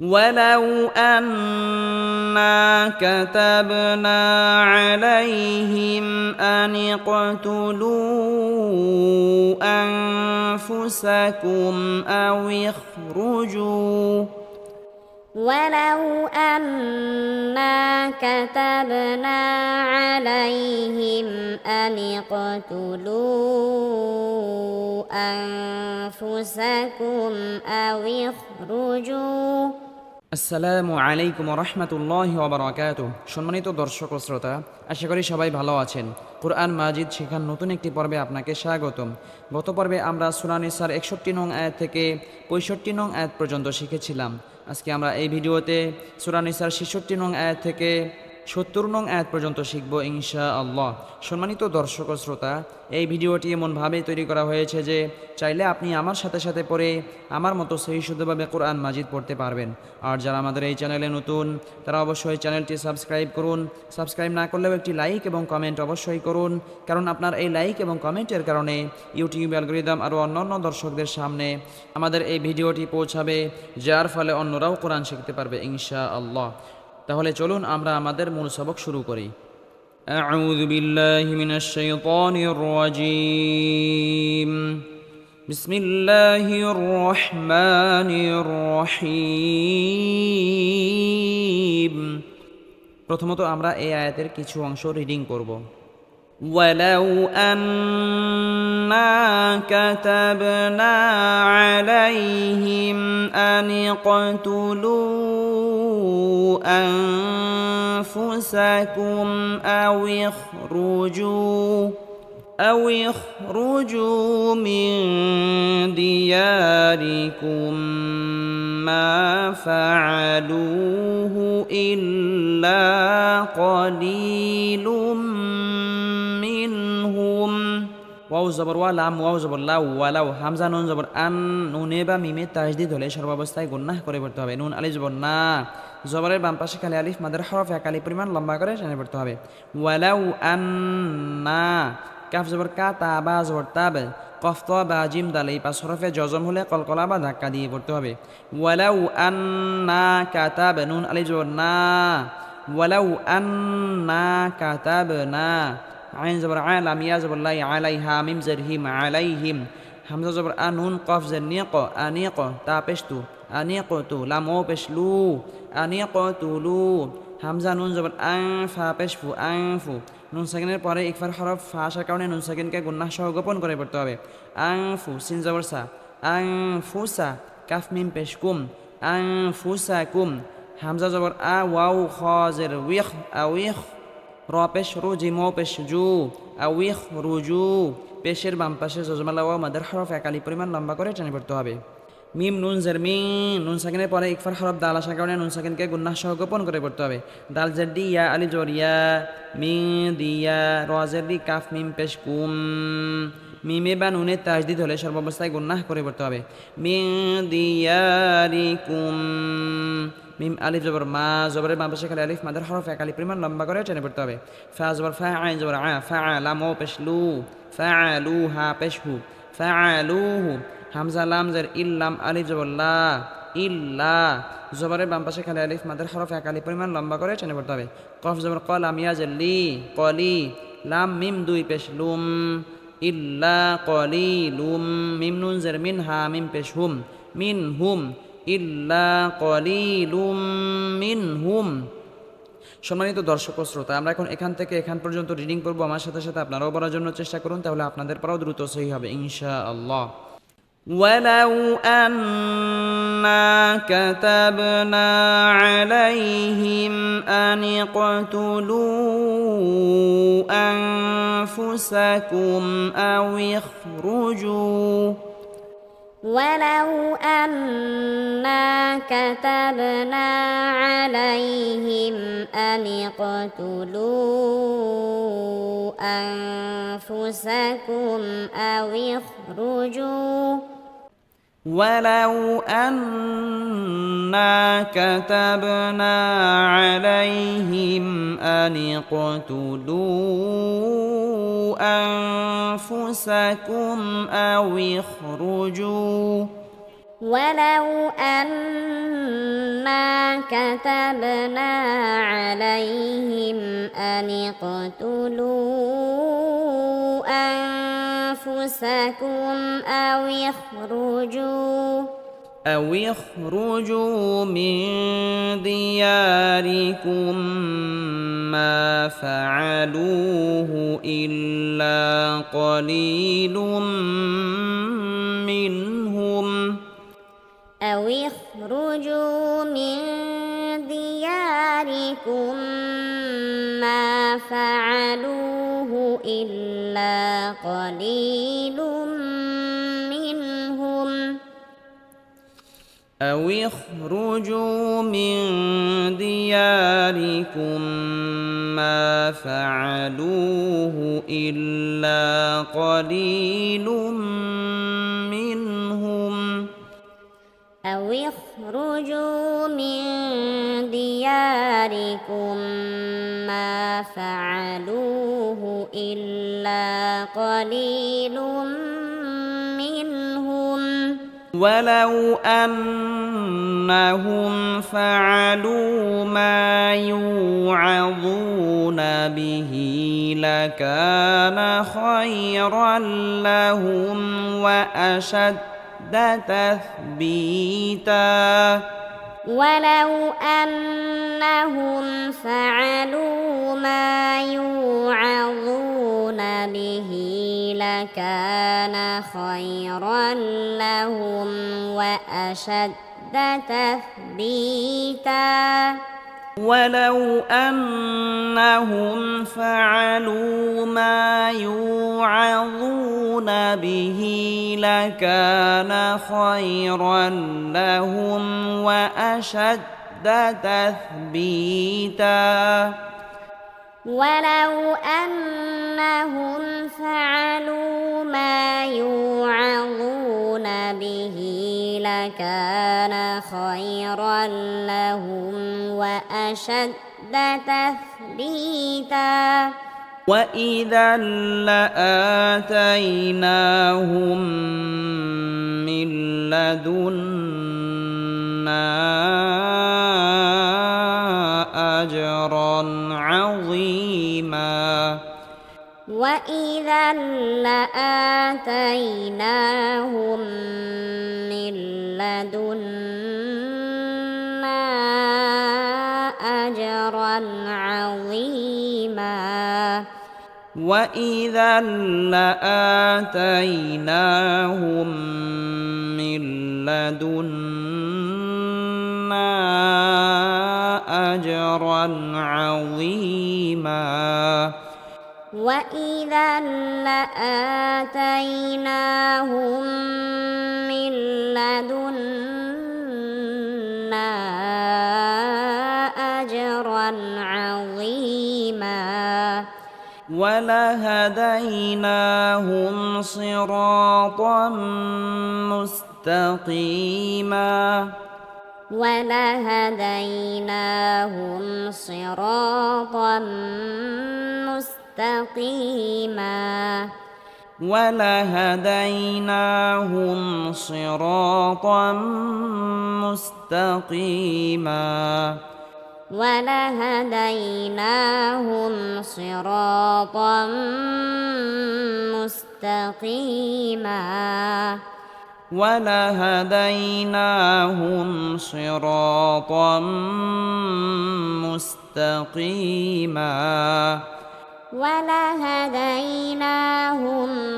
ولو أنا كتبنا عليهم أن اقتلوا أنفسكم أو اخرجوا ولو أنا كتبنا عليهم أن اقتلوا أنفسكم أو اخرجوا আসসালামু আলাইকুম রহমতুল্লাহি ওয়া বারাকাতুহু। সম্মানিত দর্শক ও শ্রোতা, আশা করি সবাই ভালো আছেন। কুরআন মাজিদ শেখার নতুন একটি পর্বে আপনাকে স্বাগতম। গত পর্বে আমরা সূরা নিসার 61 নং আয়াত থেকে 65 নং আয়াত পর্যন্ত শিখেছিলাম। আজকে আমরা এই ভিডিওতে সূরা নিসার 66 নং আয়াত থেকে 70 নং আয়াত পর্যন্ত শিখব ইনশাআল্লাহ। সম্মানিত দর্শক ও শ্রোতা, এই ভিডিওটি এমনভাবে তৈরি করা হয়েছে যে চাইলে আপনি আমার সাথে সাথে পড়ে আমার মতো সেই শুদ্ধভাবে কোরআন মাজিদ পড়তে পারবেন। আর যারা আমাদের এই চ্যানেলে নতুন, তারা অবশ্যই চ্যানেলটি সাবস্ক্রাইব করুন। সাবস্ক্রাইব না করলেও একটি লাইক এবং কমেন্ট অবশ্যই করুন, কারণ আপনার এই লাইক এবং কমেন্টের কারণে ইউটিউব অ্যালগরিদম আরও অন্যান্য দর্শকদের সামনে আমাদের এই ভিডিওটি পৌঁছাবে, যার ফলে অন্যরাও কোরআন শিখতে পারবে ইনশাআল্লাহ। তাহলে চলুন আমরা আমাদের মূল সবক শুরু করি। আউযু বিল্লাহি মিনাশ শাইতানির রাজীম। বিসমিল্লাহির রহমানির রহিম। প্রথমত আমরা এই আয়াতের কিছু অংশ রিডিং করব। ولو أنا كتبنا عليهم أن اقتلوا أنفسكم أو اخرجوا من دياركم ما فعلوه إلا قليل মিনহুম। ওয়াও জবর ওয়া, লাম ওয়াও জবর লাউ, ওয়ালাউ, হামজা নুন জবর আন, নুনে বা মিমে তাজদীদ হলে সর্বাবস্থায় গুনাহ করে পড়তে হবে। নুন আলিফ জবর না, জবরের বাম পাশে খালি আলিফ মাদের হরফ এক আলিফ পরিমাণ লম্বা করে টেনে পড়তে হবে। ওয়ালাউ আন্না, কাফ জবর কা, তা বা জবর তাব, কফ ত বা জিম দাল, এই পাঁচ হরফে জজম হলে কলকলা বা ধাক্কা দিয়ে পড়তে হবে। ওয়ালাউ আন্না কাতাব, নুন আলিফ জবর না, ওয়ালাউ আন্না কাতাবনা, আইন জবর আ, লাম ইয়া জবর লাই, আলাইহা, মিম জের হিম, আলাইহিম, হামজা জবর আ, নুন কফ জের নিক, আনিক, তা পেশ তু, আনিক তু, লাম ও পেশ লু, আনিক তুলু, হামজা নুন জবর আং, ফা পেশ ফু, আং ফু, নুন সাকিনের পরে ইকফার হরফ ফা আসার কারণে নুন সাকিনকে গুন্নাহ সহ গোপন করে পড়তে হবে। আং ফু, সিন জবর সা, আং ফুসা, কাফ মিম পেশ কুম, আং ফুসা কুম, হামজা জবর আ, ওয়াও খ জের উইখ, আউইখ, র পেশ রু, জিমো পেশ জু, আউইখ রুজু, পেশের বাম পাশে জজমালা ওয়া মাদের হরফ এক আলিফ পরিমাণ লম্বা করে টেনে পড়তে হবে। মিম নুন জের মি, নুন সাকিনের পরে ইকফার হরফ দাল আসার কারণে নুন সাকিনকে গুন্নাহ সহ গোপন করে পড়তে হবে। দাল জের দি, ইয়া আলি জবর ইয়া, মি দিয়া, র জের দি, কাফ মিম পেশ কুম, মিমে বা নুনে তাজদীদ হলে সর্বাবস্থায় গুন্নাহ করে পড়তে হবে। মিন দিয়ারিকুম, মিম আলিফ জবর মা, জবরের বাম পাশে খালি আলিফ মাদের হরফ এক আলিফ পরিমাণ লম্বা করে টেনে পড়তে হবে। ফা জবর ফা, আইন জবর আ, ফা লাম ও পেশ লু, ফা লু, হা পেশ হু, ফা লুহু, হামজা লাম জের ইল্লাম, আলিফ জবর লা, ইল্লা, জবরের বাম পাশে খালি আলিফ মাদের হরফ এক আলিফ পরিমাণ লম্বা করে টেনে পড়তে হবে। কফ জবর ক, লাম ইয়া জের লি, কলি, লাম মিম দুই পেশ লুম, ইল্লা কলিলুম, মিম নুন জের মিন, হা মিম পেশ হুম, মিন হুম, ইল্লা কলিলুম মিনহুম। সম্মানিত দর্শক ও শ্রোতা, আমরা এখন এখান থেকে এখান পর্যন্ত রিডিং করবো। আমার সাথে সাথে আপনারাও পড়ার জন্য চেষ্টা করুন, তাহলে আপনাদের পড়াও দ্রুত সহি হবে ইনশাআল্লাহ। ولو أنا كتبنا عليهم أن اقتلوا أنفسكم أو اخرجوا ولو أنا كتبنا عليهم أن اقتلوا أنفسكم أو اخرجوا ولو أنا كتبنا عليهم أن اقتلوا أنفسكم أو اخرجوا ولو أنا كتبنا عليهم أن اقتلوا أنفسكم أو يخرجوا من دياركم ما فعلوه إلا قليل منهم أو يخرجوا من دياركم ما فعلوه إلا قليل منهم أو يخرجوا من دياركم ما فعلوه إلا قليل منهم أو يخرجوا من دياركم ما فعلوه إلا قليل منهم ولو أنهم فعلوا ما يوعظون به لكان خيرا لهم وأشد تثبيتا ولو أنهم فعلوا ما يوعظون به لكان خيرا لهم وأشد تثبيتا ولو أنهم فعلوا ما يوعظون به لكان خيرا لهم وأشد تثبيتا ولو أنهم فعلوا ما يوعظون به لكان خيرا لهم وأشد تثبيتا وإذا لآتيناهم من لدنا أجرا عظيما وإذا لآتيناهم من لدنا أجرا عظيما وإذا لآتيناهم من لدنا أجرا عظيما وإذا لآتيناهم من لدنا أجرا عظيما ولهديناهم صراطا مستقيما ولهديناهم صراطا مستقيما ولهديناهم صراطا مستقيما ولهديناهم صراطا مستقيما ولهديناهم صراطا مستقيما ولهديناهم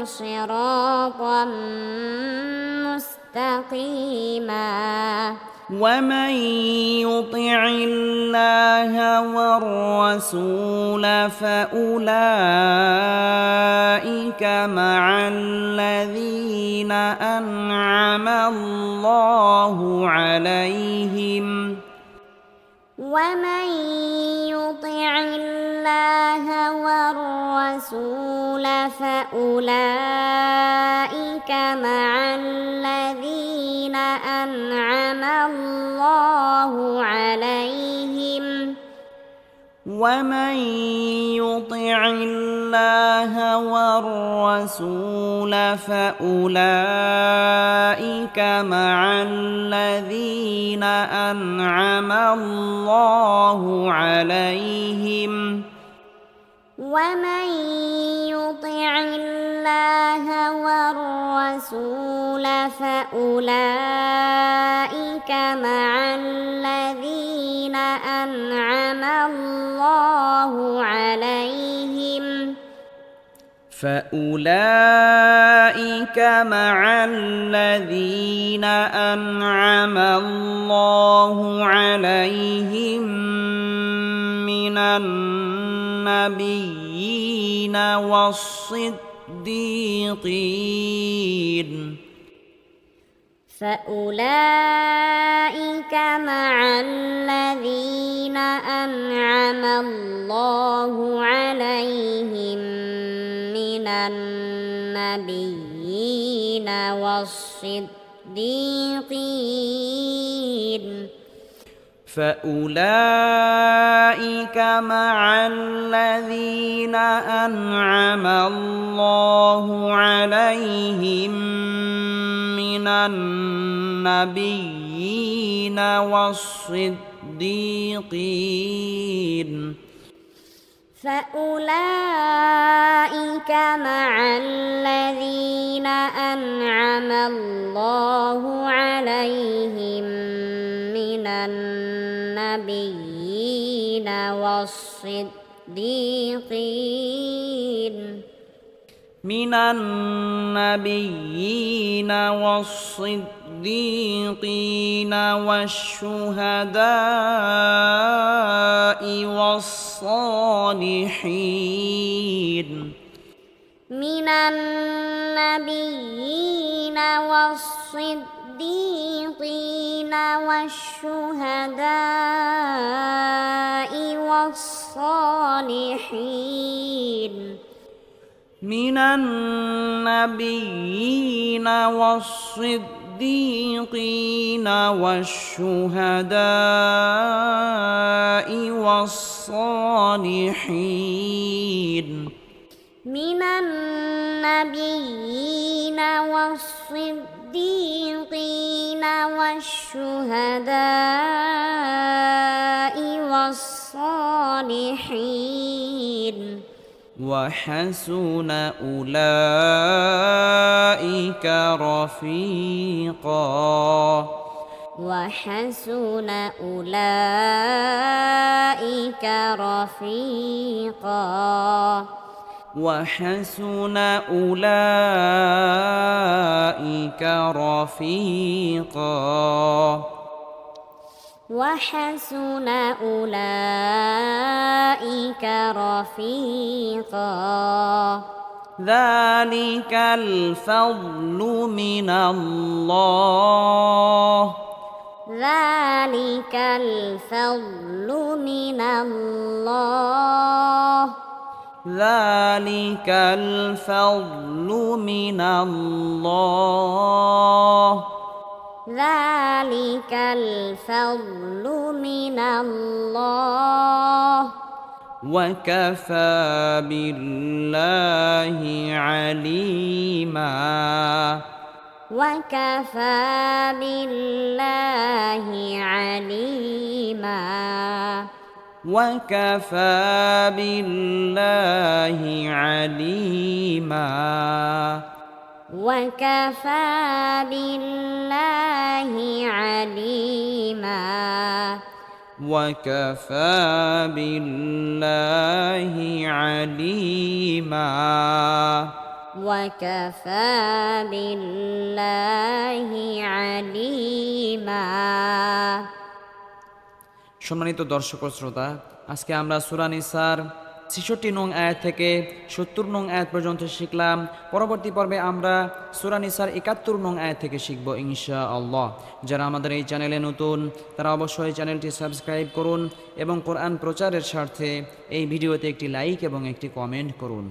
صراطا مستقيما ومن يطع الله والرسول فأولئك مع الذين أنعم الله عليهم ومن يطع الله والرسول فأولئك مع الذين أنعم الله عليهم ومن يطع الله والرسول فأولئك مع الذين أنعم الله عليهم ومن يطع الله والرسول فأولئك مع الذين أنعم الله عليهم فأولئك مع الذين أنعم الله عليهم من النبيين والصديقين فأولئك مع الذين أنعم الله عليهم من النبيين والصديقين فأولئك مع الذين أنعم الله عليهم من النبيين والصديقين فأولئك مع الذين أنعم الله عليهم من النبيين والصديقين والشهداء والصالحين من النبيين والصديقين والشهداء والصالحين من النبيين والصديقين والشهداء والصالحين من النبيين والصديقين والشهداء والصالحين وحسن أولئك رفيقا وحسن أولئك رفيقا وحسن أولئك رفيقا وحسن أولئك رفيقا ذلك الفضل من الله ذلك الفضل من الله ذلك الفضل من الله ذلك الفضل من الله وكفى بالله عليما وكفى بالله عليما وكفى بالله عليما وكفى بالله عليما وكفى بالله عليما وكفى بالله عليما সম্মানিত দর্শক ও শ্রোতা, আজকে আমরা সূরা নিসার ৬৬ নং আয়াত থেকে ৭০ নং আয়াত পর্যন্ত শিখলাম। পরবর্তী পর্বে আমরা সূরা নিসার ৭১ নং আয়াত থেকে শিখব ইনশাআল্লাহ। যারা আমাদের এই চ্যানেলে নতুন তারা অবশ্যই চ্যানেলটি সাবস্ক্রাইব করুন এবং কোরআন প্রচারের স্বার্থে এই ভিডিওতে একটি লাইক এবং একটি কমেন্ট করুন।